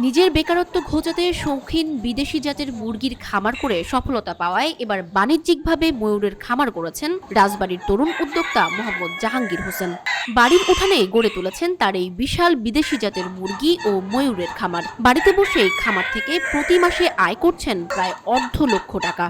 নিজের বেকারত্ব ঘোচাতে শৌখিন বিদেশি জাতের মুরগির খামার করে সফলতা পাওয়ায় এবার বাণিজ্যিকভাবে ময়ূরের খামার করেছেন রাজবাড়ীর তরুণ উদ্যোক্তা মোহাম্মদ জাহাঙ্গীর হোসেন। বাড়ির উঠানে গড়ে তুলেছেন তার এই বিশাল বিদেশি জাতের মুরগি ও ময়ূরের খামার। বাড়িতে বসেই খামার থেকে প্রতি মাসে আয় করছেন প্রায় $1,00,000 টাকা।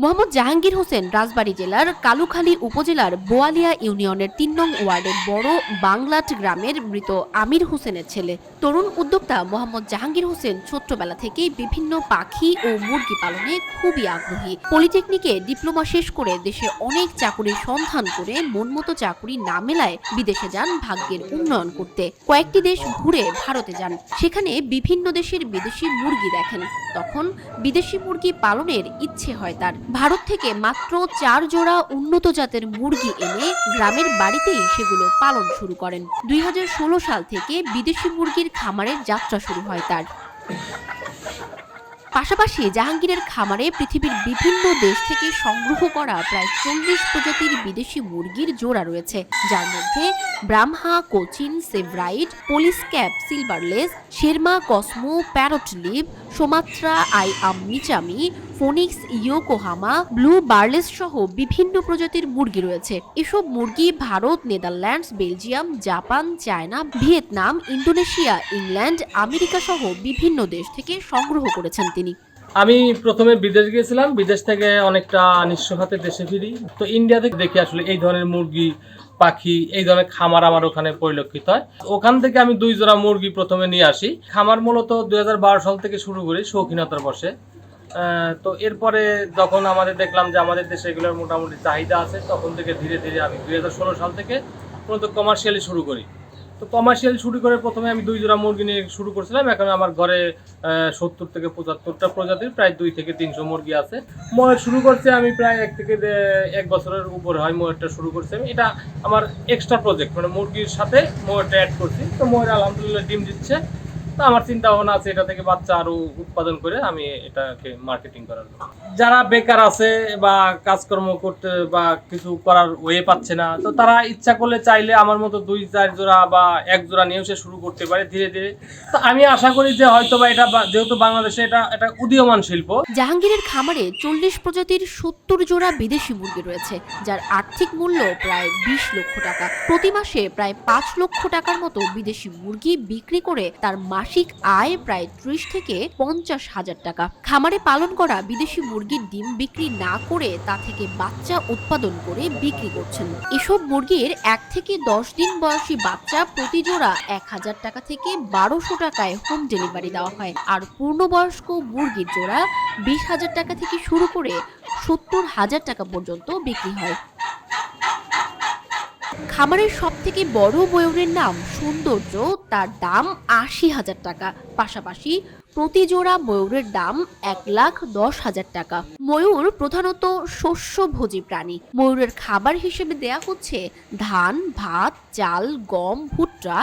মোহাম্মদ জাহাঙ্গীর হোসেন রাজবাড়ী জেলার কালুখালী উপজেলার বোয়ালিয়া ইউনিয়নের ৩ নং ওয়ার্ডের বড় বাংলাট গ্রামের মৃত আমির হোসেনের ছেলে। তরুণ উদ্যোক্তা মোহাম্মদ জাহাঙ্গীর হোসেন ছোট্টবেলা থেকেই বিভিন্ন পাখি ও মুরগি পালনে খুবই আগ্রহী। পলিটেকনিকে ডিপ্লোমা শেষ করে দেশে অনেক চাকুরির সন্ধান করে মনমতো চাকুরি না মেলায় বিদেশে যান ভাগ্যের উন্নয়ন করতে। কয়েকটি দেশ ঘুরে ভারতে যান, সেখানে বিভিন্ন দেশের বিদেশি মুরগি দেখেন। তখন বিদেশি মুরগি পালনের ইচ্ছে হয় তার। ভারত থেকে মাত্র 4 জোড়া উন্নত জাতের মুরগি এনে গ্রামের বাড়িতেই সেগুলো পালন শুরু করেন। 2016 সাল থেকে বিদেশি মুরগির খামারের যাত্রা শুরু হয় তার। পাশাপাশি জাহাঙ্গীরের খামারে পৃথিবীর বিভিন্ন দেশ থেকে সংগ্রহ করা প্রায় 40 প্রজাতির বিদেশি মুরগির জোড়া রয়েছে, যার মধ্যে Brahma, Cochin, Sebright, Polish cap, silverlace, শেরমা, কসমো, প্যারট লিভ, সোমাত্রা, মিচামি, ফোনিক্স, ইয়োকোহামা, ব্লু বার্লেস সহ বিভিন্ন প্রজাতির মুরগি রয়েছে। এসব মুরগি Bharat, Netherlands, Belgium, Japan, China, Vietnam, Indonesia, England, America সহ বিভিন্ন দেশ থেকে সংগ্রহ করেছেন তিনি। আমি প্রথমে বিদেশ গিয়েছিলাম, বিদেশ থেকে অনেকটা নিঃস্ব হাতে দেশে ফিরি। তো ইন্ডিয়া থেকে দেখি আসলে এই ধরনের মুরগি, পাখি, এই ধরনের খামার আমার ওখানে পরিলক্ষিত হয়। ওখান থেকে আমি 2 জোড়া মুরগি প্রথমে নিয়ে আসি। খামার মূলত 2012 সাল থেকে শুরু করি শৌখিনতার বসে। তো এরপরে যখন আমাদের দেখলাম যে আমাদের দেশে এগুলোর মোটামুটি চাহিদা আছে, তখন থেকে ধীরে ধীরে আমি 2016 সাল থেকে মূলত কমার্শিয়ালি শুরু করি। তো কমার্শিয়াল শুরু করে প্রথমে আমি 2 জোড়া মুরগি নিয়ে শুরু করছিলাম। এখন আমার ঘরে 70 থেকে 75টা প্রজাতির প্রায় 2 থেকে 300 মুরগি আছে। ময়ূর শুরু করছে আমি প্রায় 1 থেকে 1 বছরের উপরে হয় ময়ূরটা শুরু করছি আমি। এটা আমার এক্সট্রা প্রজেক্ট, মানে মুরগির সাথে ময়ূরটা অ্যাড করছি। তো ময়ূর আলহামদুলিল্লাহ ডিম দিচ্ছে। তো আমার চিন্তা ভাবনা আছে এটা থেকে বাচ্চা আরো উৎপাদন করে আমি এটাকে মার্কেটিং করার জন্য। যারা বেকার আছে বা কাজকর্ম করতে বা কিছু করার ওয়ে পাচ্ছে না, তো তারা ইচ্ছা করলে চাইলে আমার মতো 2-4 জোড়া বা 1 জোড়া নিয়েও সে শুরু করতে পারে ধীরে ধীরে। তো আমি আশা করি যে হয়তো বা এটা যেহেতু বাংলাদেশে এটা উদীয়মান শিল্প। জাহাঙ্গীরের খামারে 40 প্রজাতির 70 জোড়া বিদেশি মুরগি রয়েছে, যার আর্থিক মূল্য প্রায় $20,00,000। প্রতি মাসে প্রায় $5,00,000 মতো বিদেশি মুরগি বিক্রি করে তার মাসিক আয় প্রায় 30 থেকে 50,000 টাকা। খামারে পালন করা বিদেশি মুরগির ডিম বিক্রি না করে তা থেকে বাচ্চা উৎপাদন করে বিক্রি করছেন। এসব মুরগির 1 থেকে 10 দিন বয়সী বাচ্চা প্রতি জোড়া 1000 টাকা থেকে 1200 টাকায় হোম ডেলিভারি দেওয়া হয়, আর পূর্ণবয়স্ক মুরগির জোড়া 20,000 টাকা থেকে শুরু করে 70,000 টাকা পর্যন্ত বিক্রি হয়। খামারের সবথেকে বড় ময়ূরের নাম সৌন্দর্য, তার দাম 80,000 টাকা। পাশাপাশি প্রতি জোড়া ময়ূরের দাম 1,10,000 টাকা। ময়ূর প্রধানত শস্যভোজী প্রাণী। ময়ূরের খাবার হিসেবে দেয়া হচ্ছে ধান, ভাত, চাল, গম, ভুট্টা,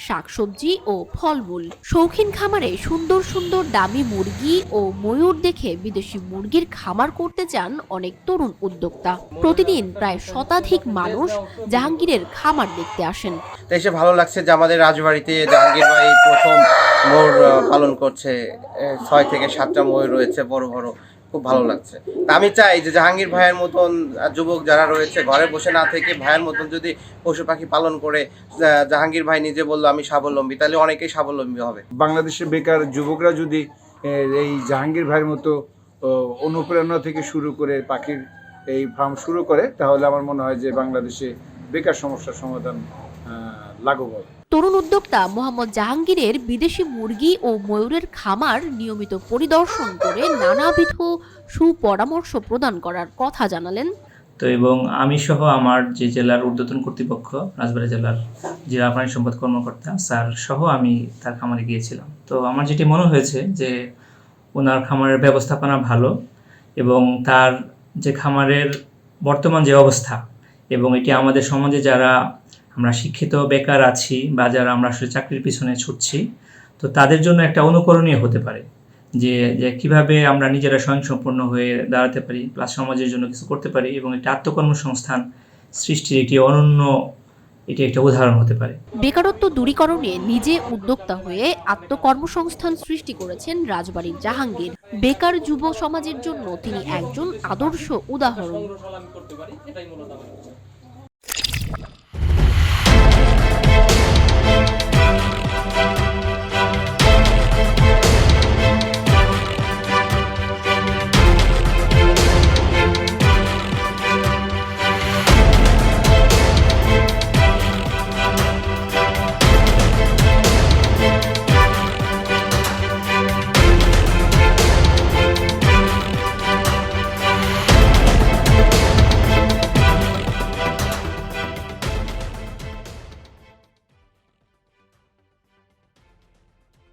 শাকসবজি ও ফলমূল। শৌখিন খামারে সুন্দর সুন্দর দামি মুরগি ও ময়ূর দেখে বিদেশি মুরগির খামার করতে চান অনেক তরুণ উদ্যোক্তা। প্রতিদিন প্রায় শতাধিক মানুষ জাহাঙ্গীরের খামার দেখতে আসেন। এসে ভালো লাগছে যে আমাদের রাজবাড়িতে জাহাঙ্গীর ভাই প্রথম ময়ূর পালন করছে। 6 থেকে 7টা ময়ূর রয়েছে বড় বড়, খুব ভালো লাগছে। তা আমি চাই যে জাহাঙ্গীর ভাইয়ের মতন যুবক যারা রয়েছে ঘরে বসে না থেকে ভাইয়ের মতন যদি পশু পাখি পালন করে, জাহাঙ্গীর ভাই নিজে বললো আমি স্বাবলম্বী, তাহলে অনেকেই স্বাবলম্বী হবে। বাংলাদেশের বেকার যুবকরা যদি এই জাহাঙ্গীর ভাইয়ের মতো অনুপ্রেরণা থেকে শুরু করে পাখির এই ফার্ম শুরু করে, তাহলে আমার মনে হয় যে বাংলাদেশে বেকার সমস্যার সমাধান লাঘব হবে। তরুণ উদ্যোক্তা মোহাম্মদ জাহাঙ্গীরের বিদেশি মুরগি ও ময়ূরের খামার নিয়মিত পরিদর্শন করে নানাবিধ সুপরামর্শ প্রদান করার কথা জানালেন। তো এবং আমি সহ আমার যে জেলার ঊর্ধ্বতন কর্তৃপক্ষ, রাজবাড়ী জেলার জেলা প্রাণী সম্পদ কর্মকর্তা স্যার সহ আমি তার খামারে গিয়েছিলাম। তো আমার যেটি মনে হয়েছে যে ওনার খামারের ব্যবস্থাপনা ভালো, এবং তার যে খামারের বর্তমান যে অবস্থা, এবং এটি আমাদের সমাজে যারা আমরা শিক্ষিত বেকার আছি বা যারা আমরা আসলে চাকরির পিছনে ছুটছি, তো তাদের জন্য একটা অনুকরণীয় হতে পারে যে কিভাবে আমরা নিজেরা স্বয়ংসম্পূর্ণ হয়ে দাঁড়াতে পারি, প্লাস সমাজের জন্য কিছু করতে পারি, এবং একটা আত্মকর্মসংস্থান সৃষ্টির একটি অনন্য এটি একটা উদাহরণ হতে পারে। বেকারত্ব দূরীকরণে নিজে উদ্যোক্তা হয়ে আত্মকর্মসংস্থান সৃষ্টি করেছেন রাজবাড়ীর জাহাঙ্গীর। বেকার যুব সমাজের জন্য তিনি একজন আদর্শ উদাহরণ।